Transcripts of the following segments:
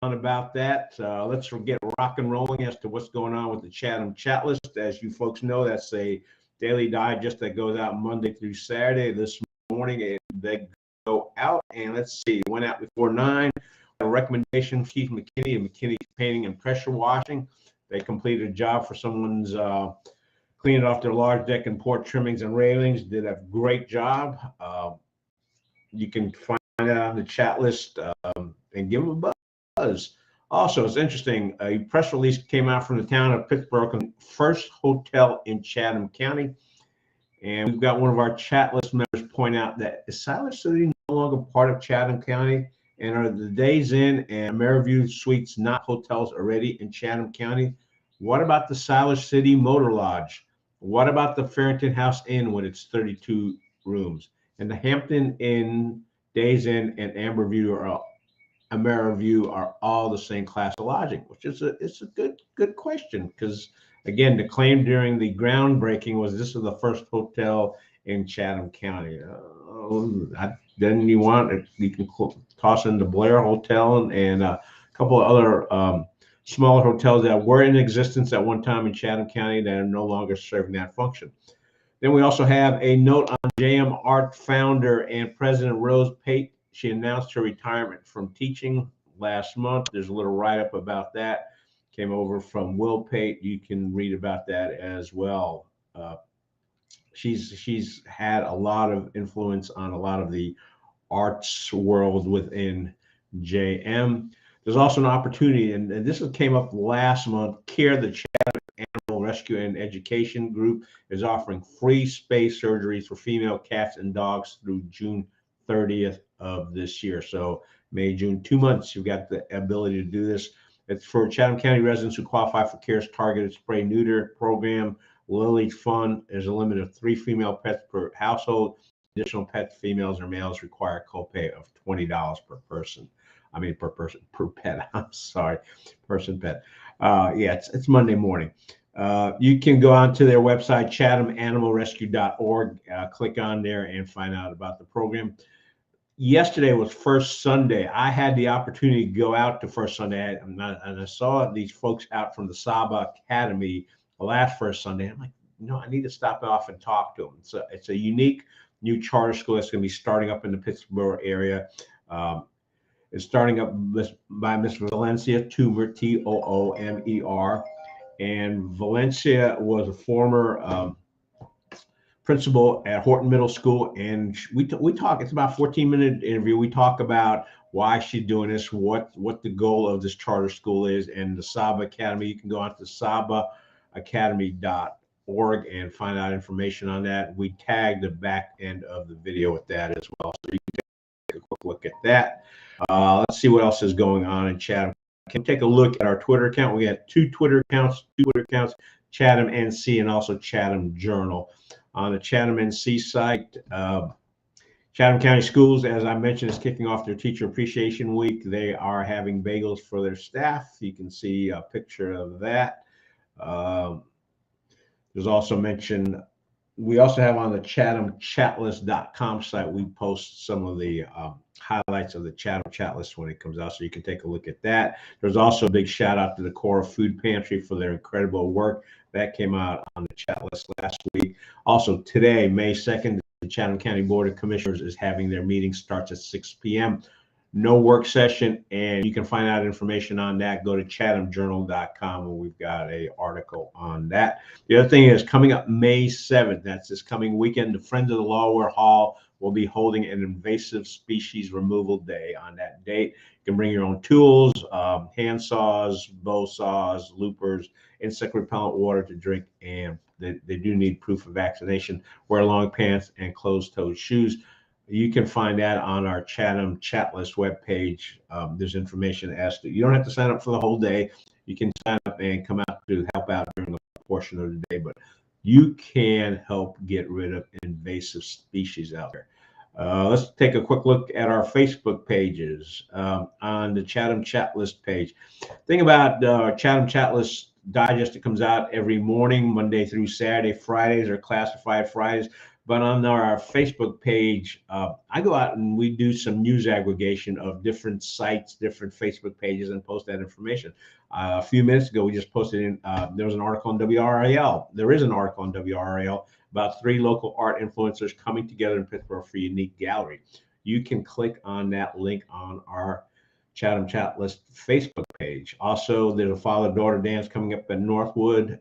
about that. Let's get rock and rolling as to what's going on with the Chatham Chatlist. As you folks know, that's a daily digest that goes out Monday through Saturday. This morning, they go out, and let's see, went out before 9. A recommendation from Keith McKinney and McKinney's Painting and Pressure Washing. They completed a job for someone's cleaning off their large deck and port trimmings and railings. Did a great job. You can find that on the chat list and give them a buzz. Also, it's interesting, a press release came out from the town of Pittsburgh, first hotel in Chatham County. And we've got one of our chat list members point out that is Siler City no longer part of Chatham County? And are the Days Inn and Maryview Suites not hotels already in Chatham County? What about the Siler City Motor Lodge? What about the Farrington House Inn with its 32 rooms? And the Hampton Inn, Days Inn, and Maryview are all the same class of lodging, which is it's a good question, because again, the claim during the groundbreaking was this is the first hotel in Chatham County. Then you can toss in the Blair Hotel and a couple of other smaller hotels that were in existence at one time in Chatham County that are no longer serving that function. Then we also have a note on JM Art founder and president Rose Pate. She announced her retirement from teaching last month. There's a little write-up about that. Came over from Will Pate. You can read about that as well. She's had a lot of influence on a lot of the arts world within JM. There's also an opportunity, and this came up last month. CARE, the Chatham Animal Rescue and Education Group, is offering free spay surgeries for female cats and dogs through June 30th of this year. So May, June, 2 months, you've got the ability to do this. It's for Chatham County residents who qualify for CARE's targeted spray neuter program. Lily Fund. There's a limit of 3 female pets per household. Additional pets, females or males, require a copay of $20 per person. I mean, per pet. I'm sorry, person, pet. Yeah, it's Monday morning. You can go on to their website, ChathamAnimalRescue.org. Click on there and find out about the program. Yesterday was First Sunday. I had the opportunity to go out to First Sunday, and I saw these folks out from the SABA Academy last First Sunday. I'm like, I need to stop off and talk to them. So it's a unique new charter school that's going to be starting up in the Pittsburgh area. It's starting up by Miss Valencia Toomer, Toomer. And Valencia was a former principal at Horton Middle School, and we talk. It's about a 14-minute interview. We talk about why she's doing this, what the goal of this charter school is, and the SABA Academy. You can go on to SABAacademy.org and find out information on that. We tagged the back end of the video with that as well, so you can take a quick look at that. Let's see what else is going on in Chatham. Can take a look at our Twitter account. We got two Twitter accounts, ChathamNC and also Chatham Journal. On the ChathamNC site, Chatham County Schools, as I mentioned, is kicking off their Teacher Appreciation Week. They are having bagels for their staff. You can see a picture of that. There's also mentioned, we also have on the ChathamChatlist.com site, we post some of the highlights of the Chatham Chatlist when it comes out, so you can take a look at that. There's also a big shout out to the Cora Food Pantry for their incredible work. That came out on the chat list last week. Also today, May 2nd, the Chatham County Board of Commissioners is having their meeting. Starts at 6 p.m. No work session, and you can find out information on that. Go to ChathamJournal.com, where we've got an article on that. The other thing is coming up May 7th, that's this coming weekend, the Friends of the Lawware Hall will be holding an invasive species removal day on that date. You can bring your own tools, hand saws, bow saws, loopers, insect repellent water to drink, and they do need proof of vaccination. Wear long pants and closed-toed shoes. You can find that on our Chatham Chatlist webpage. There's information as to, you don't have to sign up for the whole day. You can sign up and come out to help out during the portion of the day, but you can help get rid of invasive species out there. Let's take a quick look at our Facebook pages. On the Chatham Chatlist page, thing about Chatham Chatlist Digest, it comes out every morning, Monday through Saturday. Fridays are classified Fridays. But on our Facebook page, I go out and we do some news aggregation of different sites, different Facebook pages, and post that information. A few minutes ago, we just posted in, there was an article on WRAL. There is an article on WRAL about 3 local art influencers coming together in Pittsburgh for a unique gallery. You can click on that link on our Chatham Chatlist Facebook page. Also, there's a father-daughter dance coming up at Northwood.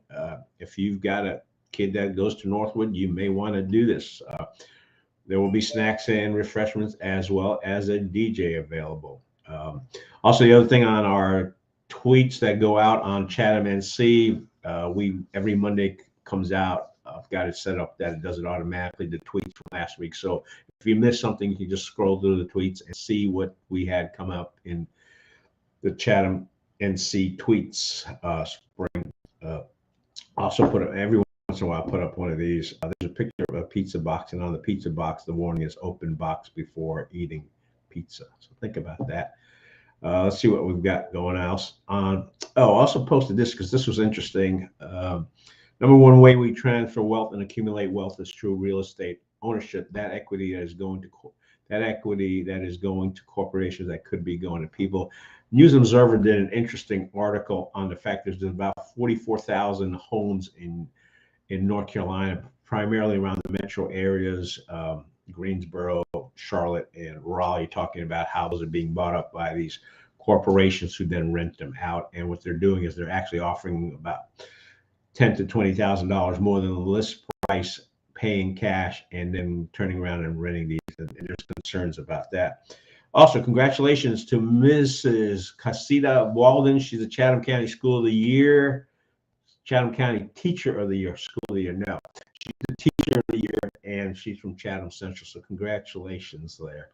If you've got a kid that goes to Northwood, you may want to do this. There will be snacks and refreshments as well as a DJ available. Also, the other thing on our tweets that go out on ChathamNC, we every Monday comes out. I've got it set up that it does it automatically, the tweets from last week. So if you miss something, you can just scroll through the tweets and see what we had come up in the ChathamNC tweets spring. Also put up every once in a while, put up one of these. There's a picture of a pizza box, and on the pizza box, the warning is open box before eating pizza. So think about that. Let's see what we've got going else on. Oh, I also posted this because this was interesting. Number one way we transfer wealth and accumulate wealth is through real estate ownership. That equity that is going to corporations that could be going to people. News Observer did an interesting article on the fact there's about 44,000 homes in North Carolina, primarily around the metro areas, Greensboro, Charlotte, and Raleigh, talking about how those are being bought up by these corporations who then rent them out. And what they're doing is they're actually offering about $10,000 to $20,000 more than the list price, paying cash, and then turning around and renting these. And there's concerns about that. Also, congratulations to Mrs. Casita Walden. She's a Chatham County School of the Year, Chatham County Teacher of the Year, School of the Year. No, she's the Teacher of the Year, and she's from Chathamcentric. So congratulations there.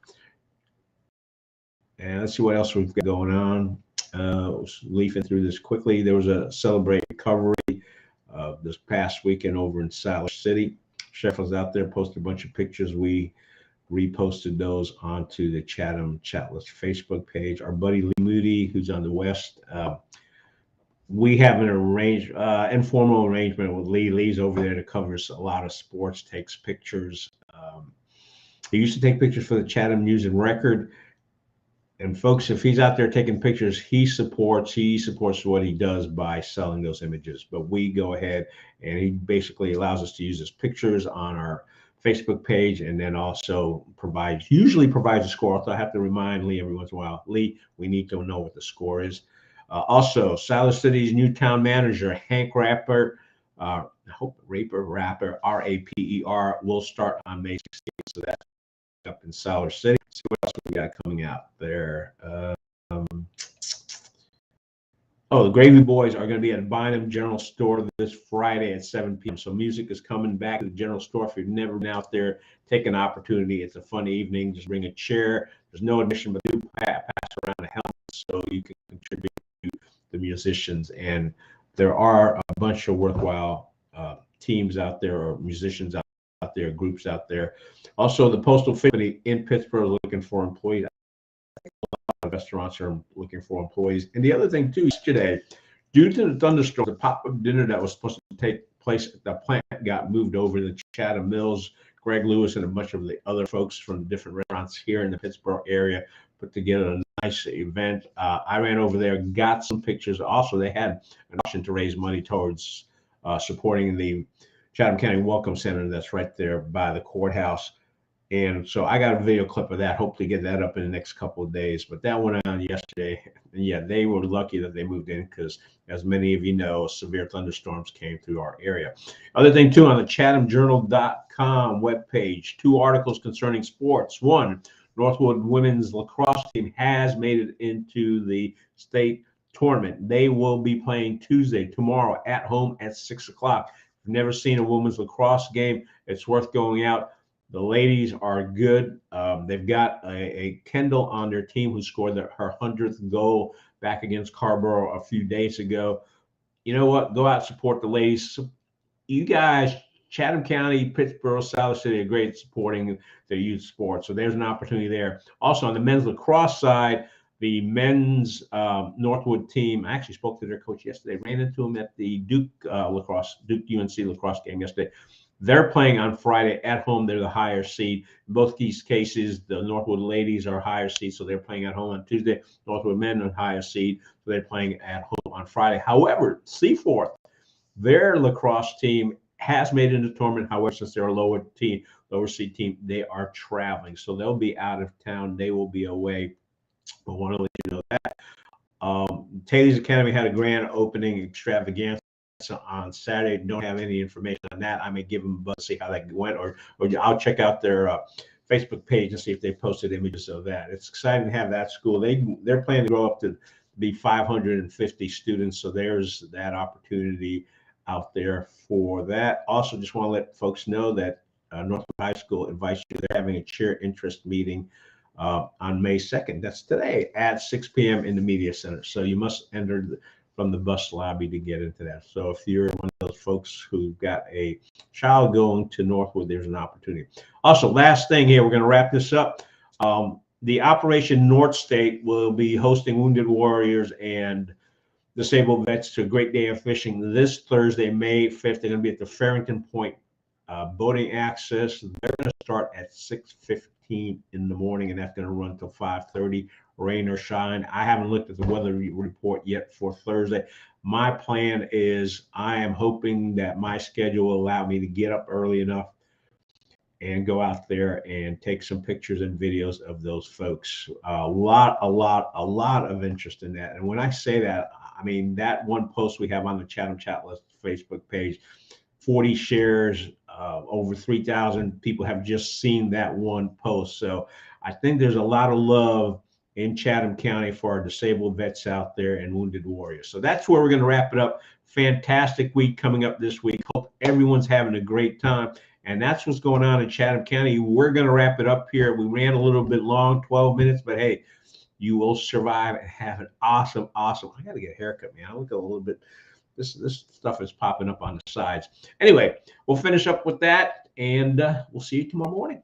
And let's see what else we've got going on. Leafing through this quickly. There was a Celebrate Recovery this past weekend over in Siler City. Chef was out there, posted a bunch of pictures. We reposted those onto the Chatham Chatlist Facebook page. Our buddy Lee Moody, who's on the West, we have an informal arrangement with Lee. Lee's over there to cover a lot of sports, takes pictures. He used to take pictures for the Chatham News and Record. And folks, if he's out there taking pictures, he supports what he does by selling those images. But we go ahead and he basically allows us to use his pictures on our Facebook page, and then also usually provides a score. So I have to remind Lee every once in a while, Lee, we need to know what the score is. Also, Siler City's new town manager, Hank Rapper, Raper, R-A-P-E-R, will start on May 16th. So that's up in Siler City. Let's see what else we got coming out there. The Gravy Boys are going to be at Bynum General Store this Friday at 7 p.m. So music is coming back to the general store. If you've never been out there, take an opportunity. It's a fun evening. Just bring a chair. There's no admission, but do pass around a helmet so you can contribute to the musicians. And there are a bunch of worthwhile teams out there, or musicians out there, groups out there. Also, the Postal Company in Pittsburgh is looking for employees. Restaurants are looking for employees. And the other thing too, yesterday, due to the thunderstorm, the pop-up dinner that was supposed to take place at the plant got moved over to the Chatham Mills. Greg Lewis and a bunch of the other folks from different restaurants here in the Pittsburgh area put together a nice event. I ran over there, got some pictures. Also, they had an auction to raise money towards supporting the Chatham County Welcome Center that's right there by the courthouse. And so I got a video clip of that. Hopefully get that up in the next couple of days. But that went on yesterday. And yeah, they were lucky that they moved in because, as many of you know, severe thunderstorms came through our area. Other thing, too, on the ChathamJournal.com webpage, 2 articles concerning sports. One, Northwood women's lacrosse team has made it into the state tournament. They will be playing tomorrow, at home at 6 o'clock. If you've never seen a women's lacrosse game, it's worth going out. The ladies are good. They've got a Kendall on their team who scored her 100th goal back against Carborough a few days ago. You know what? Go out, support the ladies. You guys, Chatham County, Pittsburgh, Siler City are great at supporting their youth sports. So there's an opportunity there. Also, on the men's lacrosse side, the men's Northwood team, I actually spoke to their coach yesterday, ran into him at the Duke UNC lacrosse game yesterday. They're playing on Friday at home. They're the higher seed. In both these cases, the Northwood ladies are higher seed, so they're playing at home on Tuesday. Northwood men are higher seed, so they're playing at home on Friday. However, Seaforth, their lacrosse team has made it into the tournament. However, since they're a lower seed team, they are traveling, so they'll be out of town. They will be away. I want to let you know that. Taylor's Academy had a grand opening extravaganza on Saturday. Don't have any information on that. I may give them a buzz, see how that went, or I'll check out their Facebook page and see if they posted images of that. It's exciting to have that school. They're planning to grow up to be 550 students, so there's that opportunity out there for that. Also, just want to let folks know that Northwood High School invites you. They're having a cheer interest meeting on May 2nd. That's today at 6 p.m. in the Media Center. So you must enter from the bus lobby to get into that. So if you're one of those folks who've got a child going to Northwood, there's an opportunity. Also, last thing here, we're going to wrap this up. The Operation North State will be hosting Wounded Warriors and disabled vets to a great day of fishing this Thursday, May 5th. They're going to be at the Farrington Point boating access. They're going to start at 6:15 in the morning, and that's going to run till 5:30, rain or shine. I haven't looked at the weather report yet for Thursday. My plan is I am hoping that my schedule will allow me to get up early enough and go out there and take some pictures and videos of those folks. A lot of interest in that. And when I say that, I mean that one post we have on the Chatham Chatlist Facebook page, 40 shares, over 3,000 people have just seen that one post. So I think there's a lot of love in Chatham County for our disabled vets out there and wounded warriors. So that's where we're going to wrap it up. Fantastic week coming up this week. Hope everyone's having a great time. And that's what's going on in Chatham County. We're going to wrap it up here. We ran a little bit long, 12 minutes, but hey, you will survive and have an awesome. I got to get a haircut, man. I look a little bit. This stuff is popping up on the sides. Anyway, we'll finish up with that, and we'll see you tomorrow morning.